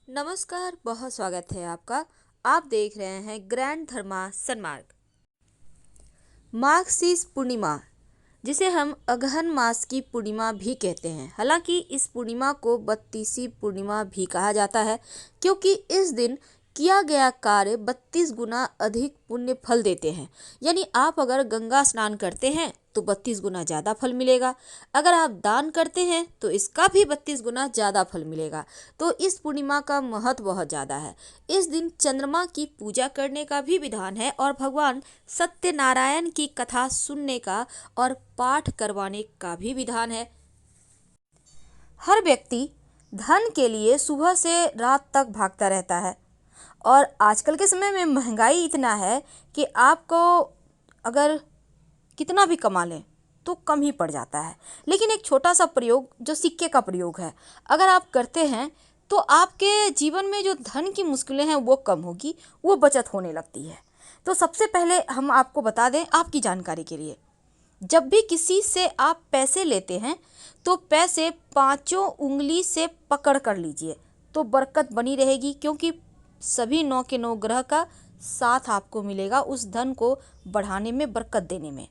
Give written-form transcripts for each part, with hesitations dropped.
नमस्कार, बहुत स्वागत है आपका। आप देख रहे हैं ग्रैंड धर्मा सन्मार्ग। मार्गशीर्ष पूर्णिमा, जिसे हम अगहन मास की पूर्णिमा भी कहते हैं। हालांकि इस पूर्णिमा को बत्तीसी पूर्णिमा भी कहा जाता है, क्योंकि इस दिन किया गया कार्य 32 गुना अधिक पुण्य फल देते हैं। यानी आप अगर गंगा स्नान करते हैं तो 32 गुना ज़्यादा फल मिलेगा। अगर आप दान करते हैं तो इसका भी 32 गुना ज़्यादा फल मिलेगा। तो इस पूर्णिमा का महत्व बहुत ज़्यादा है। इस दिन चंद्रमा की पूजा करने का भी विधान है और भगवान सत्यनारायण की कथा सुनने का और पाठ करवाने का भी विधान है। हर व्यक्ति धन के लिए सुबह से रात तक भागता रहता है और आजकल के समय में महंगाई इतना है कि आपको अगर कितना भी कमा लें तो कम ही पड़ जाता है। लेकिन एक छोटा सा प्रयोग जो सिक्के का प्रयोग है, अगर आप करते हैं तो आपके जीवन में जो धन की मुश्किलें हैं वो कम होगी, वो बचत होने लगती है। तो सबसे पहले हम आपको बता दें आपकी जानकारी के लिए, जब भी किसी से आप पैसे लेते हैं तो पैसे पांचों उंगली से पकड़ कर लीजिए, तो बरकत बनी रहेगी। क्योंकि सभी 9 के 9 ग्रह का साथ आपको मिलेगा उस धन को बढ़ाने में, बरकत देने में।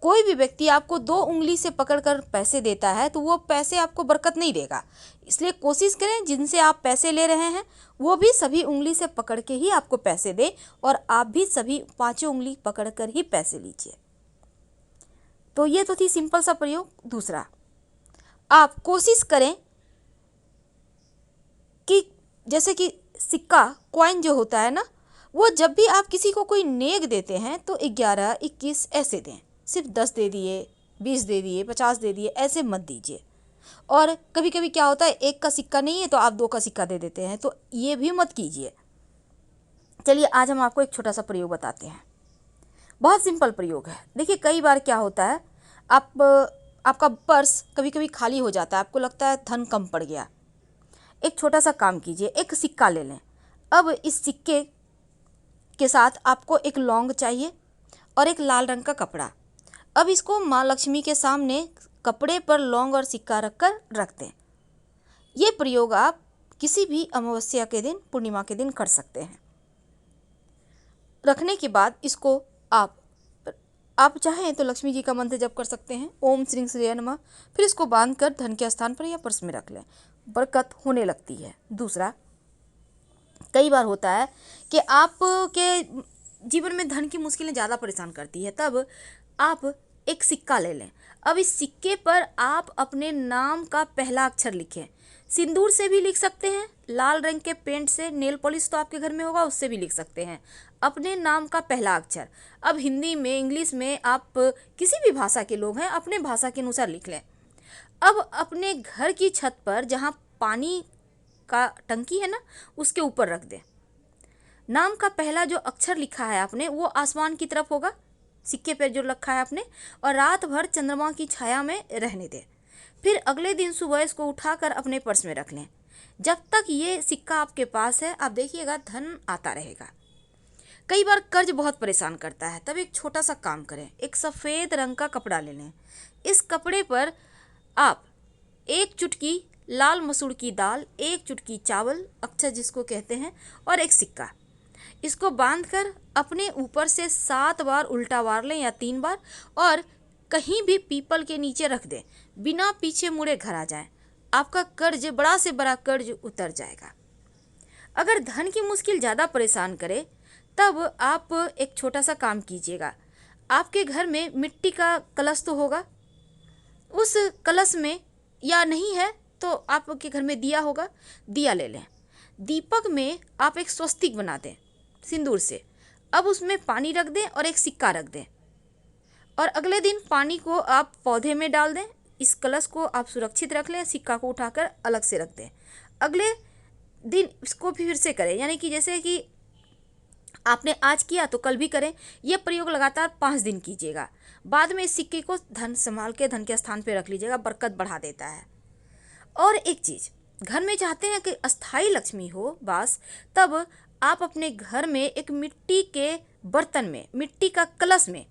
कोई भी व्यक्ति आपको 2 उंगली से पकड़कर पैसे देता है तो वो पैसे आपको बरकत नहीं देगा। इसलिए कोशिश करें जिनसे आप पैसे ले रहे हैं वो भी सभी उंगली से पकड़ के ही आपको पैसे दें और आप भी सभी पांचों उंगली पकड़कर ही पैसे लीजिए। तो ये तो थी सिंपल सा प्रयोग। दूसरा, आप कोशिश करें कि जैसे कि सिक्का कॉइन जो होता है ना, वो जब भी आप किसी को कोई नेक देते हैं तो 11, 21 ऐसे दें। सिर्फ 10 दे दिए, 20 दे दिए, 50 दे दिए, ऐसे मत दीजिए। और कभी कभी क्या होता है, एक का सिक्का नहीं है तो आप 2 का सिक्का दे देते हैं, तो ये भी मत कीजिए। चलिए आज हम आपको एक छोटा सा प्रयोग बताते हैं। बहुत सिंपल प्रयोग है। देखिए कई बार क्या होता है, आपका पर्स कभी कभी खाली हो जाता है, आपको लगता है धन कम पड़ गया। एक छोटा सा काम कीजिए, एक सिक्का ले लें। अब इस सिक्के के साथ आपको एक लौंग चाहिए और एक लाल रंग का कपड़ा। अब इसको माँ लक्ष्मी के सामने कपड़े पर लौंग और सिक्का रखकर रख दें। ये प्रयोग आप किसी भी अमावस्या के दिन, पूर्णिमा के दिन कर सकते हैं। रखने के बाद इसको आप चाहें तो लक्ष्मी जी का मंत्र जप कर सकते हैं, ओम श्री श्री नमः। फिर इसको बांध कर धन के स्थान पर या पर्स में रख लें, बरकत होने लगती है। दूसरा, कई बार होता है कि आपके जीवन में धन की मुश्किलें ज़्यादा परेशान करती है, तब आप एक सिक्का ले लें। अब इस सिक्के पर आप अपने नाम का पहला अक्षर लिखें। सिंदूर से भी लिख सकते हैं, लाल रंग के पेंट से, नेल पॉलिश तो आपके घर में होगा उससे भी लिख सकते हैं। अपने नाम का पहला अक्षर, अब हिंदी में, इंग्लिश में, आप किसी भी भाषा के लोग हैं अपने भाषा के अनुसार लिख लें। अब अपने घर की छत पर जहाँ पानी का टंकी है ना, उसके ऊपर रख दें। नाम का पहला जो अक्षर लिखा है आपने वो आसमान की तरफ होगा, सिक्के पर जो रखा है आपने, और रात भर चंद्रमा की छाया में रहने दें। फिर अगले दिन सुबह इसको उठाकर अपने पर्स में रख लें। जब तक ये सिक्का आपके पास है आप देखिएगा धन आता रहेगा। कई बार कर्ज बहुत परेशान करता है, तब एक छोटा सा काम करें, एक सफ़ेद रंग का कपड़ा ले लें। इस कपड़े पर आप 1 चुटकी लाल मसूर की दाल, 1 चुटकी चावल, अक्षर जिसको कहते हैं, और एक सिक्का, इसको बांधकर अपने ऊपर से 7 बार उल्टा वार लें या 3 बार, और कहीं भी पीपल के नीचे रख दें। बिना पीछे मुड़े घर आ जाए, आपका कर्ज, बड़ा से बड़ा कर्ज उतर जाएगा। अगर धन की मुश्किल ज़्यादा परेशान करे तब आप एक छोटा सा काम कीजिएगा। आपके घर में मिट्टी का कलश तो होगा, उस कलश में, या नहीं है तो आपके घर में दिया होगा, दिया ले लें। दीपक में आप एक स्वस्तिक बना दें सिंदूर से। अब उसमें पानी रख दें और एक सिक्का रख दें, और अगले दिन पानी को आप पौधे में डाल दें। इस कलश को आप सुरक्षित रख लें, सिक्का को उठाकर अलग से रख दें। अगले दिन इसको फिर से करें, यानी कि जैसे कि आपने आज किया तो कल भी करें। यह प्रयोग लगातार 5 दिन कीजिएगा। बाद में इस सिक्के को धन संभाल के धन के स्थान पर रख लीजिएगा, बरकत बढ़ा देता है। और एक चीज़, घर में चाहते हैं कि अस्थाई लक्ष्मी हो वास, तब आप अपने घर में एक मिट्टी के बर्तन में, मिट्टी का कलश में,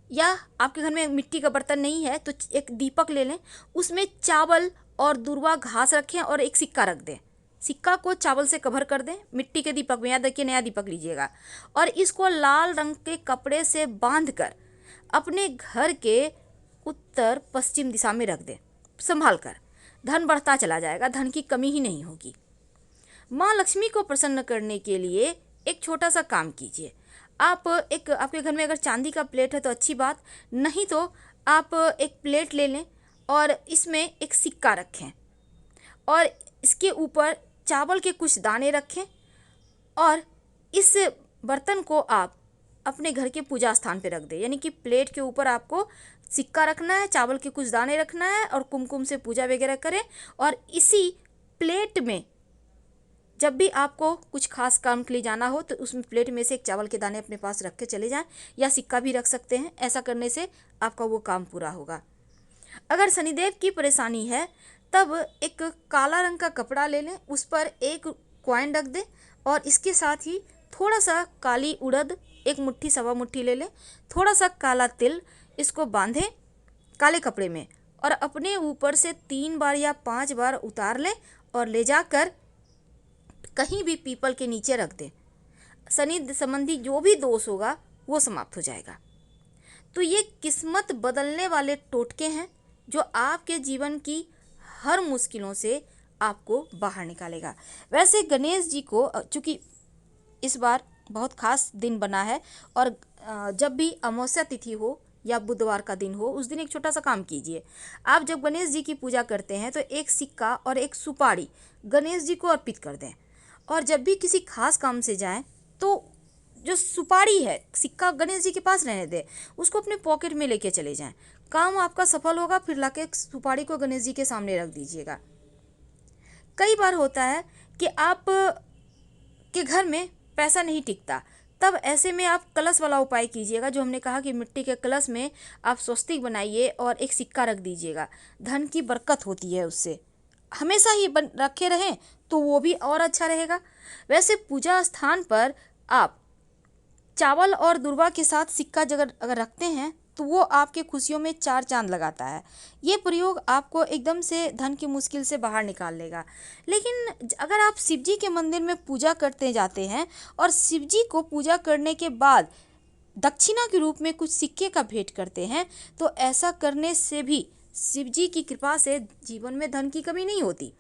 या आपके घर में मिट्टी का बर्तन नहीं है तो एक दीपक ले लें, उसमें चावल और दूर्वा घास रखें और एक सिक्का रख दें। सिक्का को चावल से कवर कर दें, मिट्टी के दीपक में, याद रखिए नया दीपक लीजिएगा, और इसको लाल रंग के कपड़े से बांधकर अपने घर के उत्तर पश्चिम दिशा में रख दें संभाल कर। धन बढ़ता चला जाएगा, धन की कमी ही नहीं होगी। माँ लक्ष्मी को प्रसन्न करने के लिए एक छोटा सा काम कीजिए। आप आपके घर में अगर चांदी का प्लेट है तो अच्छी बात, नहीं तो आप एक प्लेट ले लें और इसमें एक सिक्का रखें और इसके ऊपर चावल के कुछ दाने रखें और इस बर्तन को आप अपने घर के पूजा स्थान पे रख दें। यानी कि प्लेट के ऊपर आपको सिक्का रखना है, चावल के कुछ दाने रखना है और कुमकुम से पूजा वगैरह करें। और इसी प्लेट में जब भी आपको कुछ खास काम के लिए जाना हो तो उसमें प्लेट में से एक चावल के दाने अपने पास रख के चले जाएं, या सिक्का भी रख सकते हैं। ऐसा करने से आपका वो काम पूरा होगा। अगर शनिदेव की परेशानी है तब एक काला रंग का कपड़ा ले लें, उस पर एक कॉइन रख दें और इसके साथ ही थोड़ा सा काली उड़द, एक मुट्ठी सवा मुट्ठी ले लें, थोड़ा सा काला तिल, इसको बांधें काले कपड़े में और अपने ऊपर से 3 बार या 5 बार उतार लें और ले जाकर कहीं भी पीपल के नीचे रख दें। शनि संबंधी जो भी दोष होगा वो समाप्त हो जाएगा। तो ये किस्मत बदलने वाले टोटके हैं जो आपके जीवन की हर मुश्किलों से आपको बाहर निकालेगा। वैसे गणेश जी को चूँकि इस बार बहुत खास दिन बना है और जब भी अमावस्या तिथि हो या बुधवार का दिन हो उस दिन एक छोटा सा काम कीजिए। आप जब गणेश जी की पूजा करते हैं तो एक सिक्का और एक सुपारी गणेश जी को अर्पित कर दें और जब भी किसी खास काम से जाएं तो जो सुपारी है, सिक्का गणेश जी के पास रहने दें, उसको अपने पॉकेट में लेके चले जाएं। काम आपका सफल होगा। फिर लाके सुपारी को गणेश जी के सामने रख दीजिएगा। कई बार होता है कि आप के घर में पैसा नहीं टिकता, तब ऐसे में आप कलश वाला उपाय कीजिएगा जो हमने कहा कि मिट्टी के कलश में आप स्वस्तिक बनाइए और एक सिक्का रख दीजिएगा। धन की बरकत होती है उससे, हमेशा ही रखे रहें तो वो भी और अच्छा रहेगा। वैसे पूजा स्थान पर आप चावल और दुर्वा के साथ सिक्का अगर रखते हैं तो वो आपके खुशियों में 4 चांद लगाता है। ये प्रयोग आपको एकदम से धन की मुश्किल से बाहर निकाल लेगा। लेकिन अगर आप शिव जी के मंदिर में पूजा करते जाते हैं और शिव जी को पूजा करने के बाद दक्षिणा के रूप में कुछ सिक्के का भेंट करते हैं तो ऐसा करने से भी शिव जी की कृपा से जीवन में धन की कमी नहीं होती।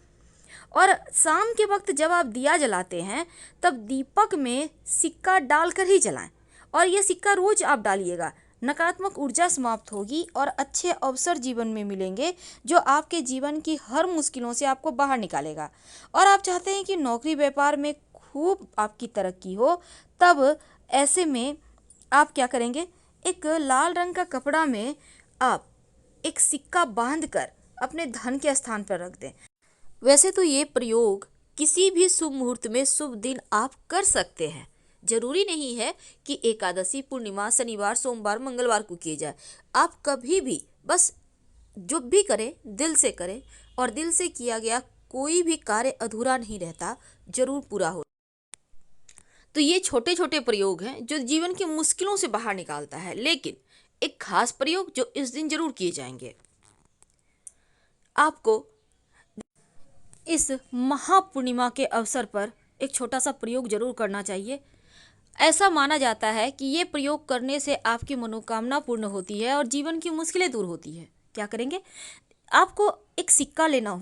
और शाम के वक्त जब आप दिया जलाते हैं तब दीपक में सिक्का डालकर ही जलाएं और ये सिक्का रोज आप डालिएगा। नकारात्मक ऊर्जा समाप्त होगी और अच्छे अवसर जीवन में मिलेंगे जो आपके जीवन की हर मुश्किलों से आपको बाहर निकालेगा। और आप चाहते हैं कि नौकरी व्यापार में खूब आपकी तरक्की हो, तब ऐसे में आप क्या करेंगे, एक लाल रंग का कपड़ा में आप एक सिक्का बांधकर अपने धन के स्थान पर रख दें। वैसे तो ये प्रयोग किसी भी शुभ मुहूर्त में शुभ दिन आप कर सकते हैं। जरूरी नहीं है कि एकादशी, पूर्णिमा, शनिवार, सोमवार, मंगलवार को किए जाए। आप कभी भी बस जो भी करें दिल से करें और दिल से किया गया कोई भी कार्य अधूरा नहीं रहता, जरूर पूरा हो। तो ये छोटे छोटे प्रयोग हैं जो जीवन की मुश्किलों से बाहर निकालता है, लेकिन एक खास प्रयोग जो इस दिन जरूर किए जाएंगे। आपको इस महापूर्णिमा के अवसर पर एक छोटा सा प्रयोग जरूर करना चाहिए। ऐसा माना जाता है कि ये प्रयोग करने से आपकी मनोकामना पूर्ण होती है और जीवन की मुश्किलें दूर होती है। क्या करेंगे, आपको एक सिक्का लेना हो।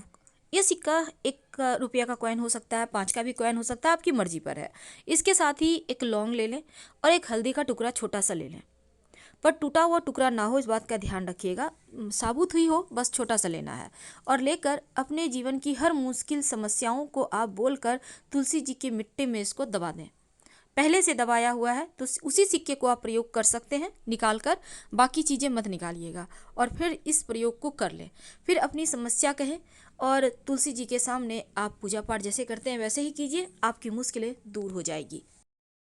ये सिक्का 1 रुपया का कॉइन हो सकता है, 5 का भी कॉइन हो सकता है, आपकी मर्जी पर है। इसके साथ ही एक लौंग ले लें और एक हल्दी का टुकड़ा छोटा सा ले लें, पर टूटा हुआ टुकड़ा ना हो, इस बात का ध्यान रखिएगा। साबुत हुई हो, बस छोटा सा लेना है। और लेकर अपने जीवन की हर मुश्किल समस्याओं को आप बोलकर तुलसी जी के मिट्टी में इसको दबा दें। पहले से दबाया हुआ है तो उसी सिक्के को आप प्रयोग कर सकते हैं निकाल कर, बाकी चीज़ें मत निकालिएगा। और फिर इस प्रयोग को कर लें, फिर अपनी समस्या कहें और तुलसी जी के सामने आप पूजा पाठ जैसे करते हैं वैसे ही कीजिए, आपकी मुश्किलें दूर हो जाएगी।